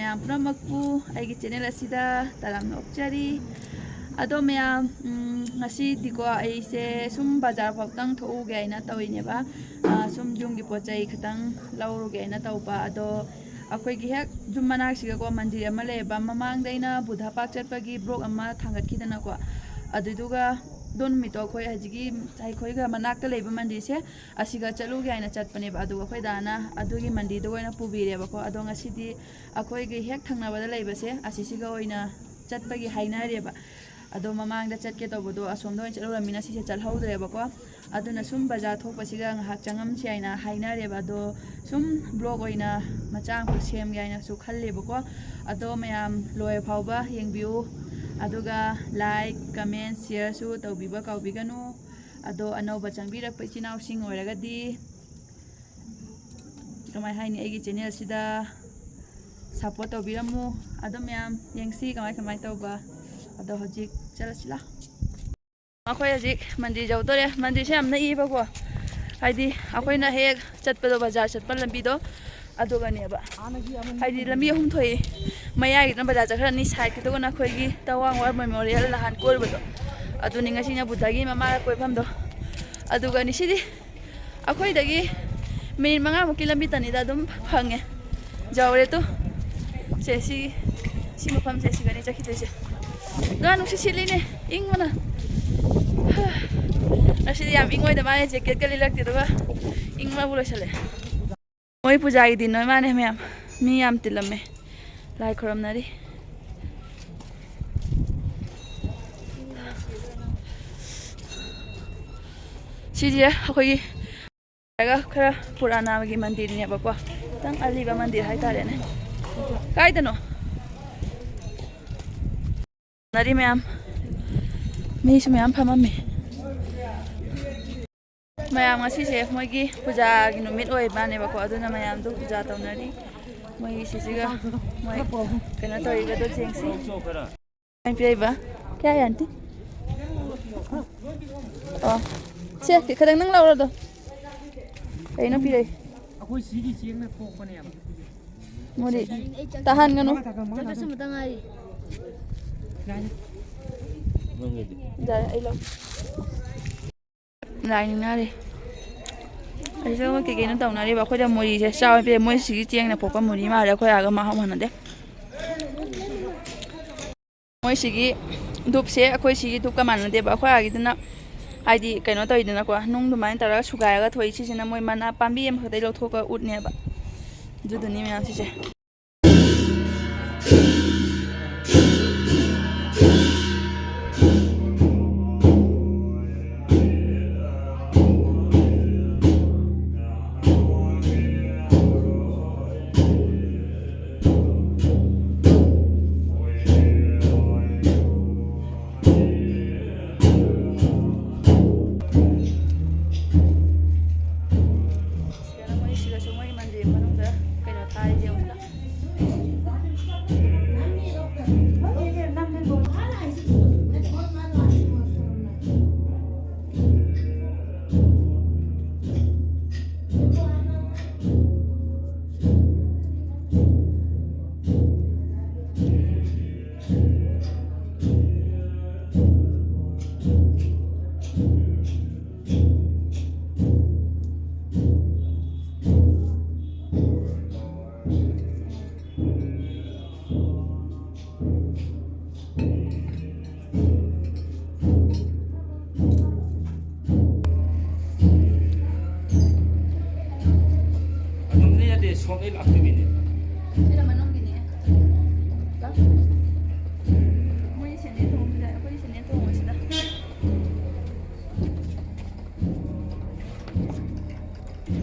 ꯃꯌꯥꯝ ꯄꯨꯝꯅꯃꯛꯄꯨ ꯑꯩꯒꯤ ꯆꯦꯅꯦꯜ ꯑꯁꯤꯗ ꯇꯔꯥꯝꯅ ꯑꯣꯛꯆꯔꯤ ꯑꯗꯣ ꯃꯌꯥꯝ ꯉꯁꯤꯗꯤꯀꯣ ꯑꯩꯁꯦ ꯁꯨꯝ ꯕꯖꯥꯔ ꯐꯥꯎꯇꯪ ꯊꯣꯛꯎꯒꯦ ꯍꯥꯏꯅ ꯇꯧꯏꯅꯦꯕ ꯁꯨꯝ ꯌꯨꯝꯒꯤ ꯄꯣꯠꯆꯩ ꯈꯤꯇꯪ ꯂꯧꯔꯨꯒꯦ ꯍꯥꯏꯅ ꯇꯧꯕ ꯑꯗꯣ ꯑꯩꯈꯣꯏꯒꯤ ꯍꯦꯛ ꯌꯨꯝ ꯃꯅꯥꯛꯁꯤꯒꯀꯣ ꯃꯟꯗꯤꯔ ꯑꯃ ꯂꯩꯌꯦꯕ ꯃꯃꯥꯡꯗ ꯑꯩꯅ ꯕꯨꯙ ꯄꯥꯛ ꯆꯠꯄꯒꯤ ꯕ꯭ꯂꯣꯛ ꯑꯃ ꯊꯥꯡꯒꯠꯈꯤꯗꯅꯀꯣ ꯑꯗꯨꯗꯨꯒ ꯗꯣꯟ ꯅꯨꯃꯤꯠꯇꯣ ꯑꯩꯈꯣꯏ ꯍꯧꯖꯤꯛꯀꯤ ꯑꯩꯈꯣꯏꯒ ꯃꯅꯥꯛꯇ ꯂꯩꯕ ꯃꯟꯗꯤꯔꯁꯦ ꯑꯁꯤꯒ ꯆꯠꯂꯨꯒꯦ ꯍꯥꯏꯅ ꯆꯠꯄꯅꯦꯕ ꯑꯗꯨꯒ ꯑꯩꯈꯣꯏ ꯗꯥꯅ ꯑꯗꯨꯒꯤ ꯃꯟꯗꯤꯔꯗ ꯑꯣꯏꯅ ꯄꯨꯕꯤꯔꯦꯕꯀꯣ ꯑꯗꯣ ꯉꯁꯤꯗꯤ ꯑꯩꯈꯣꯏꯒꯤ ꯍꯦꯛ ꯊꯪꯅꯕꯗ ꯂꯩꯕꯁꯦ ꯑꯁꯤꯁꯤꯒ ꯑꯣꯏꯅ ꯆꯠꯄꯒꯤ ꯍꯥꯏꯅꯔꯦꯕ ꯑꯗꯣ ꯃꯃꯥꯡꯗ ꯆꯠꯀꯦ ꯇꯧꯕꯗꯣ ꯑꯁꯣꯝꯗ ꯑꯣꯏꯅ ꯆꯠꯂꯨꯔꯃꯤꯅ ꯁꯤꯁꯦ ꯆꯠꯍꯧꯗ꯭ꯔꯦꯕꯀꯣ ꯑꯗꯨꯅ ꯁꯨꯝ ꯕꯖꯥꯔ ꯊꯣꯛꯄꯁꯤꯒ ꯉꯥꯏꯍꯥꯛ ꯆꯪꯉꯝꯁꯤ ꯍꯥꯏꯅ ꯍꯥꯏꯅꯔꯦꯕ ꯑꯗꯣ ꯁꯨꯝ ꯕ꯭ꯂꯣꯛ ꯑꯣꯏꯅ ꯃꯆꯥ ꯑꯃꯈꯛ ꯁꯦꯝꯒꯦ ꯍꯥꯏꯅꯁꯨ ꯈꯜꯂꯦꯕꯀꯣ ꯑꯗꯣ ꯃꯌꯥꯝ ꯂꯣꯏꯔ ꯐꯥꯎꯕ ꯌꯦꯡꯕꯤꯌꯨ ꯑꯗꯨꯒ ꯂꯥꯏꯛ ꯀꯃꯦꯟ ꯁꯤꯌꯔꯁꯨ ꯇꯧꯕꯤꯕ ꯀꯥꯎꯕꯤꯒꯅꯨ ꯑꯗꯣ ꯑꯅꯧꯕ ꯆꯪꯕꯤꯔꯛꯄ ꯏꯆꯤꯜ ꯏꯅꯥꯎꯁꯤꯡ ꯑꯣꯏꯔꯒꯗꯤ ꯀꯃꯥꯏꯅ ꯍꯥꯏꯅꯤ ꯑꯩꯒꯤ ꯆꯦꯅꯦꯜꯁꯤꯗ ꯁꯞꯄꯣꯔꯠ ꯇꯧꯕꯤꯔꯝꯃꯨ ꯑꯗꯨꯝ ꯃꯌꯥꯝ ꯌꯦꯡꯁꯤ ꯀꯃꯥꯏ ꯇꯧꯕ ꯑꯗꯣ ꯍꯧꯖꯤꯛ ꯆꯠꯂꯁꯤꯂꯥ ꯑꯩꯈꯣꯏ ꯍꯧꯖꯤꯛ ꯃꯟꯗꯤꯔ ꯌꯧꯗꯣꯔꯦ ꯃꯟꯗꯤꯔꯁꯦ ꯌꯥꯝ ꯅꯛꯏꯕꯀꯣ ꯍꯥꯏꯗꯤ ꯑꯩꯈꯣꯏꯅ ꯍꯦꯛ ꯆꯠꯄꯗꯣ ꯕꯖꯥꯔ ꯆꯠꯄ ꯂꯝꯕꯤꯗꯣ ꯑꯗꯨꯒꯅꯦꯕ ꯍꯥꯏꯗꯤ ꯂꯝꯕꯤ ꯑꯍꯨꯝ ꯊꯣꯛꯏ ꯃꯌꯥꯏꯒꯤꯗꯨꯅ ꯕꯖꯥꯔ ꯆꯠꯈ꯭ꯔꯅꯤ ꯁꯥꯏꯠꯀꯤꯗꯨꯒꯅ ꯑꯩꯈꯣꯏꯒꯤ ꯇꯋꯥꯡ ꯋꯥꯔ ꯃꯦꯃꯣꯔꯤꯌꯦꯜ ꯅꯍꯥꯟ ꯀꯣꯏꯕꯗꯣ ꯑꯗꯨꯅꯤ ꯉꯁꯤꯅ ꯕꯨꯙꯒꯤ ꯃꯃꯥꯡꯗ ꯀꯣꯏꯐꯝꯗꯣ ꯑꯗꯨꯒꯅꯤ ꯁꯤꯗꯤ ꯑꯩꯈꯣꯏꯗꯒꯤ ꯃꯤꯅꯤꯠ 5ꯃꯨꯛꯀꯤ ꯂꯝꯕꯤꯇꯅꯤꯗ ꯑꯗꯨꯝ ꯐꯪꯉꯦ ꯌꯧꯔꯦ ꯇꯨ ꯁꯦ ꯁꯤ ꯃꯐꯝꯁꯦ ꯁꯤꯒꯅꯤ ꯆꯠꯈꯤꯗꯣꯏꯁꯦ ꯅꯨꯡꯁꯤꯠ ꯁꯤꯠꯂꯤꯅꯦ ꯏꯪꯕꯅ ꯉꯁꯤꯗꯤ ꯌꯥꯝ ꯏꯪꯉꯣꯏꯗ ꯃꯥꯅꯦ ꯖꯦꯀꯦꯠꯀ ꯂꯤꯠꯂꯛꯇꯦ ꯑꯗꯨꯒ ꯏꯪꯕꯕꯨ ꯂꯣꯏꯁꯜꯂꯦ ꯃꯣꯏ ꯄꯨꯖꯥꯒꯤ ꯗꯤꯟ ꯅꯣꯏ ꯃꯥꯅꯦ ꯃꯌꯥꯝ ꯃꯤ ꯌꯥꯝ ꯇꯤꯜꯂꯝꯃꯦ ꯂꯥꯏ ꯈꯨꯔꯝꯅꯔꯤ ꯁꯤꯁꯦ ꯑꯩꯈꯣꯏꯒꯤ ꯈꯔ ꯄꯨꯔꯥꯅꯥꯒꯤ ꯃꯟꯗꯤꯔꯅꯦꯕꯀꯣ ꯈꯤꯇꯪ ꯑꯔꯤꯕ ꯃꯟꯗꯤꯔ ꯍꯥꯏꯇꯥꯔꯦꯅꯦ ꯀꯥꯏꯗꯅꯣ ꯅꯔꯤ ꯃꯌꯥꯝ ꯃꯤꯁꯨ ꯃꯌꯥꯝ ꯐꯝꯃꯝꯃꯤ ꯃꯌꯥꯝ ꯉꯁꯤꯁꯦ ꯃꯣꯏꯒꯤ ꯄꯨꯖꯥꯒꯤ ꯅꯨꯃꯤꯠ ꯑꯣꯏꯕꯅꯦꯕꯀꯣ ꯑꯗꯨꯅ ꯃꯌꯥꯝꯗꯨ ꯄꯨꯖꯥ ꯇꯧꯅꯔꯤ ꯃꯣꯏꯒꯤ ꯁꯤꯁꯤꯒ ꯃꯣꯏ ꯀꯩꯅꯣ ꯇꯧꯔꯤꯕꯗꯣ ꯌꯦꯡꯁꯤ ꯄꯤꯔꯛꯏꯕ ꯀꯌꯥ ꯌꯥꯟꯇꯤ ꯑꯣ ꯁꯦ ꯈꯤꯇꯪ ꯅꯪ ꯂꯧꯔꯣꯗꯣ ꯀꯩꯅꯣ ꯄꯤꯔꯛꯏ ꯑꯩꯈꯣꯏ ꯁꯤꯒꯤ ꯆꯦꯡꯅ ꯊꯣꯛꯄꯅꯦꯕ ꯃꯣꯔꯤ ꯇꯥꯍꯟꯒꯅꯨ ꯑꯩ ꯂꯧ ꯂꯥꯏꯅꯤꯡꯅꯔꯤ ꯑꯩꯁꯨ ꯀꯩꯀꯩꯅꯣ ꯇꯧꯅꯔꯤꯕ ꯑꯩꯈꯣꯏꯗ ꯃꯣꯔꯤꯁꯦ ꯆꯥꯎꯅ ꯄꯤꯔꯦ ꯃꯣꯏ ꯁꯤꯒꯤ ꯆꯦꯡꯅ ꯄꯣꯛꯄ ꯃꯣꯔꯤ ꯃꯥꯜꯂꯦ ꯑꯩꯈꯣꯏ ꯑꯥꯒ ꯃꯍꯥꯎ ꯃꯥꯟꯅꯗꯦ ꯃꯣꯏ ꯁꯤꯒꯤ ꯙꯨꯞꯁꯦ ꯑꯩꯈꯣꯏ ꯁꯤꯒꯤ ꯙꯨꯞꯀ ꯃꯥꯟꯅꯗꯦꯕ ꯑꯩꯈꯣꯏ ꯑꯥꯒꯤꯗꯨꯅ ꯍꯥꯏꯗꯤ ꯀꯩꯅꯣ ꯇꯧꯋꯤꯗꯅꯀꯣ ꯅꯨꯡ ꯑꯗꯨꯃꯥꯏꯅ ꯇꯧꯔꯒ ꯁꯨꯒꯥꯏꯔꯒ ꯊꯣꯛꯏ ꯁꯤꯁꯤꯅ ꯃꯣꯏ ꯃꯅꯥ ꯄꯥꯝꯕꯤ ꯑꯃꯈꯛꯇꯩ ꯂꯧꯊꯣꯛꯑꯒ ꯎꯠꯅꯦꯕ ꯑꯗꯨꯗꯨꯅꯤ ꯃꯌꯥꯝ ꯁꯤꯁꯦ 소개 낙득이네.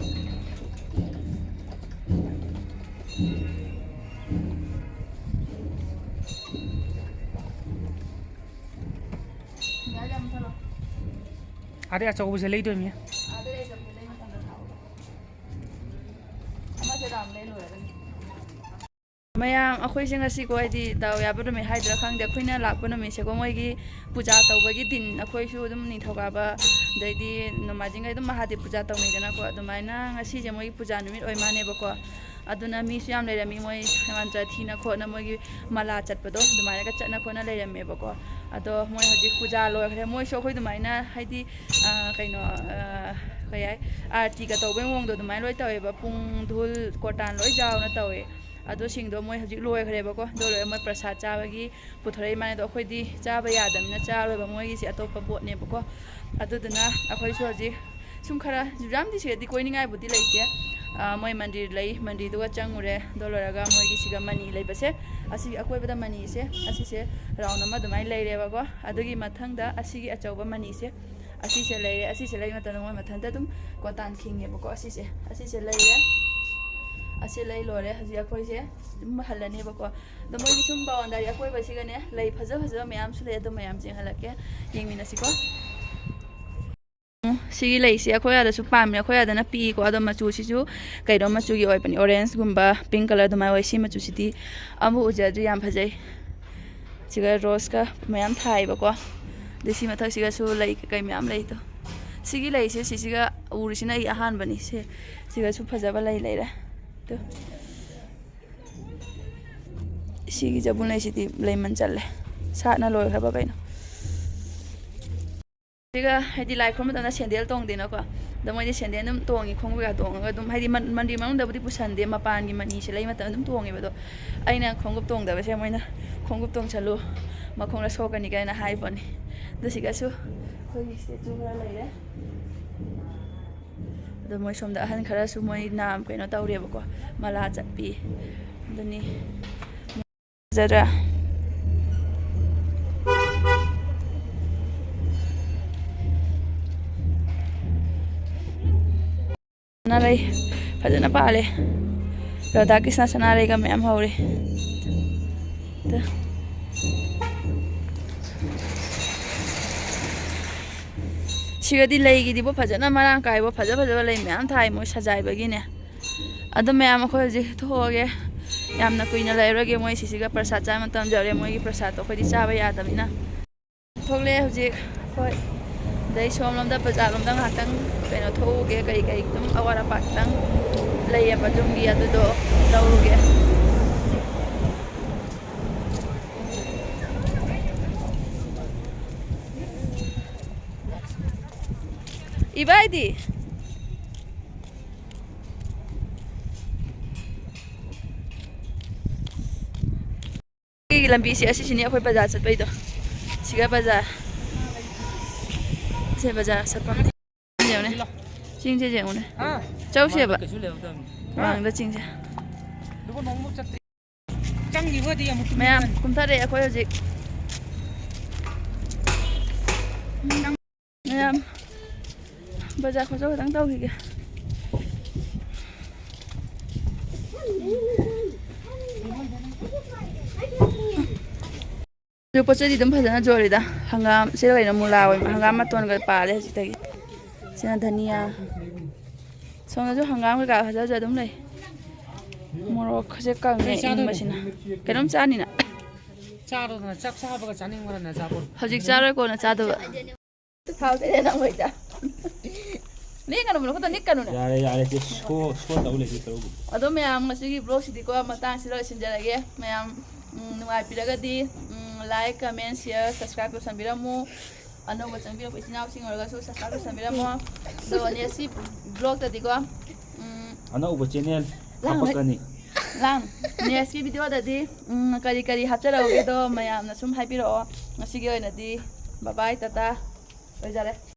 아래 저거보세 레이더미야. ꯃꯌꯥꯝ ꯑꯩꯈꯣꯏꯁꯦ ꯉꯁꯤꯀꯣ ꯍꯥꯏꯗꯤ ꯗꯥꯎ ꯌꯥꯕ ꯅꯨꯃꯤꯠ ꯍꯥꯏꯗ꯭ꯔꯥ ꯈꯪꯗꯦ ꯑꯩꯈꯣꯏꯅ ꯂꯥꯛꯄ ꯅꯨꯃꯤꯠꯁꯦꯀꯣ ꯃꯣꯏꯒꯤ ꯄꯨꯖꯥ ꯇꯧꯕꯒꯤ ꯗꯤꯟ ꯑꯩꯈꯣꯏꯁꯨ ꯑꯗꯨꯝ ꯅꯤꯡꯊꯧꯀꯥꯕ ꯑꯗꯩꯗꯤ ꯅꯣꯡꯃꯥꯏꯖꯤꯡꯒꯩ ꯑꯗꯨꯝ ꯃꯍꯥꯗꯦꯕ ꯄꯨꯖꯥ ꯇꯧꯅꯩꯗꯅꯀꯣ ꯑꯗꯨꯃꯥꯏꯅ ꯉꯁꯤꯁꯦ ꯃꯣꯏꯒꯤ ꯄꯨꯖꯥ ꯅꯨꯃꯤꯠ ꯑꯣꯏ ꯃꯥꯅꯦꯕꯀꯣ ꯑꯗꯨꯅ ꯃꯤꯁꯨ ꯌꯥꯝ ꯂꯩꯔꯝꯃꯤ ꯃꯣꯏ ꯃꯟꯇ꯭ꯔ ꯊꯤꯅ ꯈꯣꯠꯅ ꯃꯣꯏꯒꯤ ꯃꯂꯥ ꯆꯠꯄꯗꯣ ꯑꯗꯨꯃꯥꯏꯅꯒ ꯆꯠꯅ ꯈꯣꯠꯅ ꯂꯩꯔꯝꯃꯦꯕꯀꯣ ꯑꯗꯣ ꯃꯣꯏ ꯍꯧꯖꯤꯛ ꯄꯨꯖꯥ ꯂꯣꯏꯈ꯭ꯔꯦ ꯃꯣꯏꯁꯨ ꯑꯩꯈꯣꯏ ꯑꯗꯨꯃꯥꯏꯅ ꯍꯥꯏꯗꯤ ꯀꯩꯅꯣ ꯀꯩ ꯍꯥꯏ ꯑꯥꯔꯇꯤꯒ ꯇꯧꯕꯩ ꯃꯑꯣꯡꯗꯣ ꯑꯗꯨꯃꯥꯏꯅ ꯂꯣꯏ ꯇꯧꯋꯦꯕ ꯄꯨꯡ ꯙꯨꯜ ꯀꯣꯔꯇꯥꯟ ꯂꯣꯏ ꯌꯥꯎꯅ ꯇꯧꯋꯦ ꯑꯗꯨꯁꯤꯡꯗꯣ ꯃꯣꯏ ꯍꯧꯖꯤꯛ ꯂꯣꯏꯈ꯭ꯔꯦꯕꯀꯣ ꯑꯗꯨ ꯂꯣꯏꯔꯒ ꯃꯣꯏ ꯄ꯭ꯔꯁꯥꯗ ꯆꯥꯕꯒꯤ ꯄꯨꯊꯣꯔꯛꯏ ꯃꯥꯅꯦ ꯑꯗꯣ ꯑꯩꯈꯣꯏꯗꯤ ꯆꯥꯕ ꯌꯥꯗꯕꯅꯤꯅ ꯆꯥꯔꯣꯏꯕ ꯃꯣꯏꯒꯤꯁꯦ ꯑꯇꯣꯞꯄ ꯄꯣꯠꯅꯦꯕꯀꯣ ꯑꯗꯨꯗꯨꯅ ꯑꯩꯈꯣꯏꯁꯨ ꯍꯧꯖꯤꯛ ꯁꯨꯝ ꯈꯔ ꯌꯥꯝꯗꯤ ꯁꯤꯗꯗꯤ ꯀꯣꯏꯅꯤꯡꯉꯥꯏꯕꯨꯗꯤ ꯂꯩꯇꯦ ꯃꯣꯏ ꯃꯟꯗꯤꯔ ꯂꯩ ꯃꯟꯗꯤꯔꯗꯨꯒ ꯆꯪꯉꯨꯔꯦ ꯑꯗꯨ ꯂꯣꯏꯔꯒ ꯃꯣꯏꯒꯤ ꯁꯤꯒ ꯃꯅꯤ ꯂꯩꯕꯁꯦ ꯑꯁꯤꯒꯤ ꯑꯀꯣꯏꯕꯗ ꯃꯅꯤꯁꯦ ꯑꯁꯤꯁꯦ ꯔꯥꯎꯟ ꯑꯃ ꯑꯗꯨꯃꯥꯏꯅ ꯂꯩꯔꯦꯕꯀꯣ ꯑꯗꯨꯒꯤ ꯃꯊꯪꯗ ꯑꯁꯤꯒꯤ ꯑꯆꯧꯕ ꯃꯅꯤꯁꯦ ꯑꯁꯤꯁꯦ ꯂꯩꯔꯦ ꯑꯁꯤꯁꯦ ꯂꯩꯕ ꯃꯇꯝꯗ ꯃꯣꯏ ꯃꯊꯟꯇ ꯑꯗꯨꯝ ꯀꯣꯇꯥꯟ ꯈꯤꯡꯉꯦꯕꯀꯣ ꯑꯁꯤꯁꯦ ꯂꯩꯔꯦ ꯑꯁꯤ ꯂꯩ ꯂꯣꯏꯔꯦ ꯍꯧꯖꯤꯛ ꯑꯩꯈꯣꯏꯁꯦ ꯑꯗꯨꯝ ꯍꯜꯂꯅꯦꯕꯀꯣ ꯑꯗꯣ ꯃꯣꯏꯒꯤ ꯁꯨꯝ ꯕꯥꯎꯟꯗꯥꯔꯤ ꯑꯀꯣꯏꯕꯁꯤꯒꯅꯦ ꯂꯩ ꯐꯖ ꯐꯖꯕ ꯃꯌꯥꯝꯁꯨ ꯂꯩ ꯑꯗꯨ ꯃꯌꯥꯝꯁꯦ ꯌꯦꯡꯍꯜꯂꯛꯀꯦ ꯌꯦꯡꯃꯤꯟꯅꯁꯤꯀꯣ ꯁꯤꯒꯤ ꯂꯩꯁꯦ ꯑꯩꯈꯣꯏ ꯑꯥꯗꯁꯨ ꯄꯥꯝꯃꯦ ꯑꯩꯈꯣꯏ ꯑꯥꯗꯅ ꯄꯤꯀꯣ ꯑꯗꯣ ꯃꯆꯨꯁꯤꯁꯨ ꯀꯩꯅꯣ ꯃꯆꯨꯒꯤ ꯑꯣꯏꯕꯅꯤ ꯑꯣꯔꯦꯟꯖꯒꯨꯝꯕ ꯄꯤꯡ ꯀꯂꯔ ꯑꯗꯨꯃꯥꯏꯅ ꯑꯣꯏ ꯁꯤ ꯃꯆꯨꯁꯤꯗꯤ ꯑꯃꯨꯛ ꯎꯖꯗ꯭ꯔꯤ ꯌꯥꯝ ꯐꯖꯩ ꯁꯤꯒ ꯔꯣꯁꯀ ꯃꯌꯥꯝ ꯊꯥꯏꯕꯀꯣ ꯑꯗꯩ ꯁꯤ ꯃꯊꯛꯁꯤꯒꯁꯨ ꯂꯩ ꯀꯩ ꯃꯌꯥꯝ ꯂꯩꯗꯣ ꯁꯤꯒꯤ ꯂꯩꯁꯦ ꯁꯤꯁꯤꯒ ꯎꯔꯤꯁꯤꯅ ꯑꯩ ꯑꯍꯥꯟꯕꯅꯤ ꯁꯤꯒꯁꯨ ꯐꯖꯕ ꯂꯩ ꯂꯩꯔꯦ ꯑꯗꯣ ꯁꯤꯒꯤ ꯖꯕꯨꯟ ꯂꯩꯁꯤꯗꯤ ꯂꯩꯃꯟ ꯆꯠꯂꯦ ꯁꯥꯠꯅ ꯂꯣꯏꯈ꯭ꯔꯕ ꯀꯩꯅꯣ ꯁꯤꯒ ꯍꯥꯏꯗꯤ ꯂꯥꯏ ꯈꯨꯔꯨꯝꯕ ꯃꯇꯝꯗ ꯁꯦꯟꯗꯦꯜ ꯇꯣꯡꯗꯦꯅꯀꯣ ꯑꯗꯣ ꯃꯣꯏꯗꯤ ꯁꯦꯟꯗꯦꯜ ꯑꯗꯨꯝ ꯇꯣꯡꯉꯤ ꯈꯣꯡꯎꯞ ꯀꯩꯀꯥ ꯇꯣꯡꯉꯒ ꯑꯗꯨꯝ ꯍꯥꯏꯗꯤ ꯃꯟꯗꯤꯔ ꯃꯅꯨꯡꯗꯕꯨꯗꯤ ꯄꯨꯁꯟꯗꯦ ꯃꯄꯥꯟꯒꯤ ꯃꯅꯤꯁꯦ ꯂꯩ ꯃꯇꯝꯗ ꯑꯗꯨꯝ ꯇꯣꯡꯉꯦꯕ ꯑꯗꯣ ꯑꯩꯅ ꯈꯣꯡꯎꯞ ꯇꯣꯡꯗꯕꯁꯦ ꯃꯣꯏꯅ ꯈꯣꯡꯎꯞ ꯇꯣꯡꯁꯜꯂꯨ ꯃꯈꯣꯡꯗ ꯁꯣꯛꯀꯅꯤ ꯀꯥꯏꯅ ꯍꯥꯏꯕꯅꯤ ꯑꯗꯨ ꯁꯤꯒꯁꯨ ꯑꯩꯈꯣꯏꯒꯤ ꯏꯁꯇꯦꯆꯨ ꯈꯔ ꯂꯩꯔꯦ ꯑꯗꯣ ꯃꯣꯏ ꯁꯣꯝꯗ ꯑꯍꯟ ꯈꯔꯁꯨ ꯃꯣꯏ ꯅꯥꯝ ꯀꯩꯅꯣ ꯇꯧꯔꯦꯕꯀꯣ ꯃꯂꯥ ꯆꯠꯄꯤ ꯑꯗꯨꯅꯤ ꯐꯖꯗ꯭ꯔꯥ ꯁꯅꯥꯔꯩ ꯐꯖꯅ ꯄꯥꯜꯂꯦ ꯔꯥꯙꯥ ꯀ꯭ꯔꯤꯁꯅ ꯁꯅꯥꯔꯩꯒ ꯃꯌꯥꯝ ꯍꯧꯔꯦ ꯁꯤꯒꯗꯤ ꯂꯩꯒꯤꯗꯤꯕꯣ ꯐꯖꯅ ꯃꯔꯥꯡ ꯀꯥꯏꯕ ꯐꯖꯕ ꯂꯩ ꯃꯌꯥꯝ ꯊꯥꯏ ꯃꯣꯏ ꯁꯖꯥꯏꯕꯒꯤꯅꯦ ꯑꯗꯨ ꯃꯌꯥꯝ ꯑꯩꯈꯣꯏ ꯍꯧꯖꯤꯛ ꯊꯣꯛꯑꯒꯦ ꯌꯥꯝꯅ ꯀꯨꯏꯅ ꯂꯩꯔꯣꯏꯒꯦ ꯃꯣꯏ ꯁꯤꯁꯤꯒ ꯄ꯭ꯔꯁꯥꯗ ꯆꯥꯕ ꯃꯇꯝ ꯌꯧꯔꯦ ꯃꯣꯏꯒꯤ ꯄ꯭ꯔꯁꯥꯗꯇꯣ ꯑꯩꯈꯣꯏꯗꯤ ꯆꯥꯕ ꯌꯥꯗꯕꯅꯤꯅ ꯊꯣꯛꯂꯛꯑꯦ ꯍꯧꯖꯤꯛ ꯍꯣꯏ ꯑꯗꯩ ꯁꯣꯝꯂꯣꯝꯗ ꯕꯖꯥꯔꯂꯣꯝꯗ ꯉꯥꯏꯍꯥꯛꯇꯪ ꯀꯩꯅꯣ ꯊꯣꯛꯎꯒꯦ ꯀꯔꯤ ꯑꯗꯨꯝ ꯑꯋꯥꯠ ꯑꯄꯥ ꯈꯤꯇꯪ ꯂꯩꯌꯦꯕ ꯌꯨꯝꯒꯤ ꯑꯗꯨꯗꯣ ꯂꯧꯔꯨꯒꯦ 이봐야지. 이 람비시 아시시니 ꯑꯩꯈꯣꯏ ꯕꯖꯥꯔ ꯆꯠꯄꯩꯗꯣ ꯁꯤꯒ ꯕꯖꯥꯔ ꯁꯦ ꯕꯖꯥꯔ ꯆꯠꯐꯝ ꯌꯦꯡꯉꯨꯅꯦ ꯆꯤꯡꯁꯦ ꯌꯦꯡꯉꯨꯅꯦ ꯆꯧꯁꯦꯕ ꯃꯥꯡꯗ ꯆꯤꯡꯁꯦ ꯃꯌꯥꯝ ꯀꯨꯝꯊꯔꯛꯑꯦ ꯑꯩꯈꯣꯏ ꯍꯧꯖꯤꯛ ꯃꯌꯥꯝ ꯕꯖꯥꯔ ꯈꯣꯠꯆꯧ ꯈꯤꯇꯪ ꯇꯧꯈꯤꯒꯦ ꯄꯣꯠ ꯆꯩꯗꯤ ꯑꯗꯨꯝ ꯐꯖꯅ ꯖꯣꯜꯂꯤꯗ ꯍꯪꯒꯥꯝ ꯁꯤꯗ ꯀꯩꯅꯣ ꯃꯨꯂꯥ ꯑꯣꯏꯕ ꯍꯪꯒꯥꯝ ꯃꯇꯣꯟꯒ ꯄꯥꯜꯂꯦ ꯍꯧꯖꯤꯛꯇꯒꯤ ꯁꯤꯅ ꯙꯅꯤꯌꯥ ꯁꯣꯝꯗꯁꯨ ꯍꯪꯒꯥꯝ ꯀꯩꯀꯥ ꯐꯖ ꯑꯗꯨꯝ ꯂꯩ ꯃꯣꯔꯣꯛꯁꯦ ꯀꯪꯉꯦ ꯏꯪꯕꯁꯤꯅ ꯀꯩꯅꯣꯝ ꯆꯥꯅꯤꯅ ꯆꯥꯔꯣꯗꯅ ꯆꯥꯛ ꯆꯥꯕꯒ ꯆꯥꯅꯤꯡꯕꯔꯅ ꯆꯥꯕ ꯍꯧꯖꯤꯛ ꯆꯥꯔꯣꯏ ꯀꯣꯟꯅ ꯆꯥꯗꯕ ꯐꯥꯎꯗꯦ ꯅꯪ ꯍꯣꯏꯗ ꯅꯤꯛꯀꯅꯨ ꯈꯛꯇ ꯅꯤꯛꯀꯅꯨꯅꯦ ꯌꯥꯔꯦ ꯁꯣ ꯇꯧ ꯂꯩꯒꯦ ꯇꯧꯕ ꯑꯗꯣ ꯃꯌꯥꯝ ꯉꯁꯤꯒꯤ ꯕ꯭ꯂꯣꯒꯁꯤꯗꯤꯀꯣ ꯃꯇꯥꯡꯁꯤꯗ ꯂꯣꯏꯁꯤꯟꯖꯔꯒꯦ ꯃꯌꯥꯝ ꯅꯨꯡꯉꯥꯏꯕꯤꯔꯒꯗꯤ ꯂꯥꯏꯛ ꯀꯃꯦꯟ ꯁꯤꯌꯔ ꯁꯕꯁꯀ꯭ꯔꯥꯏꯕ ꯇꯧꯁꯟꯕꯤꯔꯝꯃꯨ ꯑꯅꯧꯕ ꯆꯪꯕꯤꯔꯛꯄ ꯏꯆꯤꯟ ꯏꯅꯥꯎꯁꯤꯡ ꯑꯣꯏꯔꯒꯁꯨ ꯁꯕꯁꯀ꯭ꯔꯥꯏꯕ ꯇꯧꯁꯟꯕꯤꯔꯝꯃꯣ ꯑꯗꯣ ꯅꯦꯛꯁꯤ ꯕ꯭ꯂꯣꯒꯇꯗꯤꯀꯣ ꯑꯅꯧꯕ ꯆꯦꯅꯦꯜ ꯍꯥꯞꯄꯛꯀꯅꯤ ꯅꯦꯛꯁꯀꯤ ꯚꯤꯗꯤꯑꯣꯗꯗꯤ ꯀꯔꯤ ꯍꯥꯞꯆꯔꯛꯎꯒꯦꯗꯣ ꯃꯌꯥꯝꯅ ꯁꯨꯝ ꯍꯥꯏꯕꯤꯔꯛꯑꯣ ꯉꯁꯤꯒꯤ ꯑꯣꯏꯅꯗꯤ ꯕꯕꯥꯏ ꯇꯥꯇꯥ ꯑꯣꯏꯖꯔꯦ